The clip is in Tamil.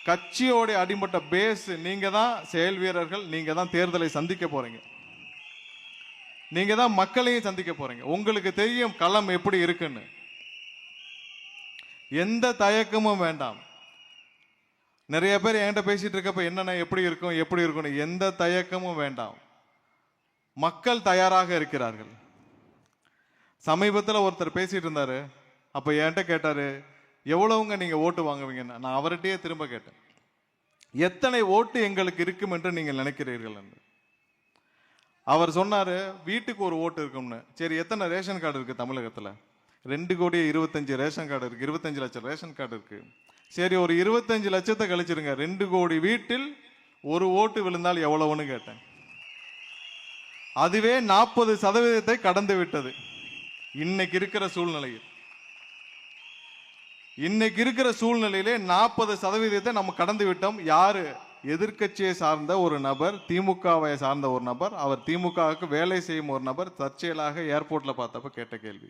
கட்சியோட அடிமட்ட பேஸ் நீங்க தான், செயல் வீரர்கள் நீங்க தான், தேர்தலை சந்திக்க போறீங்க, நீங்க தான் மக்களையும் சந்திக்க போறீங்க. உங்களுக்கு தெரியும் களம் எப்படி இருக்குன்னு. எந்த தயக்கமும் வேண்டாம். நிறைய பேர் என்கிட்ட பேசிட்டு இருக்கப்ப என்னென்ன எப்படி இருக்கும் எப்படி இருக்கும்னு, எந்த தயக்கமும் வேண்டாம். மக்கள் தயாராக இருக்கிறார்கள். சமீபத்தில் ஒருத்தர் பேசிட்டு இருந்தாரு. அப்ப என்கிட்ட கேட்டாரு, எவ்வளவுங்க நீங்க ஓட்டு வாங்குவீங்கன்னு. நான் அவர்கிட்டயே திரும்ப கேட்டேன், எத்தனை ஓட்டு எங்களுக்கு இருக்கும் என்று நீங்கள் நினைக்கிறீர்கள் என்று. அவர் சொன்னாரு, வீட்டுக்கு ஒரு ஓட்டு இருக்கும்னு. சரி, எத்தனை ரேஷன் கார்டு இருக்கு தமிழகத்தில்? 2,25,00,000 ரேஷன் கார்டு இருக்கு, 25 லட்சம் ரேஷன் கார்டு இருக்கு. சரி, ஒரு 25 லட்சத்தை கழிச்சிருங்க, 2 கோடி வீட்டில் ஒரு ஓட்டு விழுந்தால் எவ்வளவுன்னு கேட்டேன். அதுவே 40% கடந்து விட்டது. இன்னைக்கு இருக்கிற சூழ்நிலையிலே 40% நம்ம கடந்து விட்டோம். யாரு? எதிர்க்கட்சியை சார்ந்த ஒரு நபர், திமுகவை சார்ந்த ஒரு நபர், அவர் திமுகவுக்கு வேலை செய்யும் ஒரு நபர் தற்செயலாக ஏர்போர்ட்ல பார்த்தப்ப கேட்ட கேள்வி.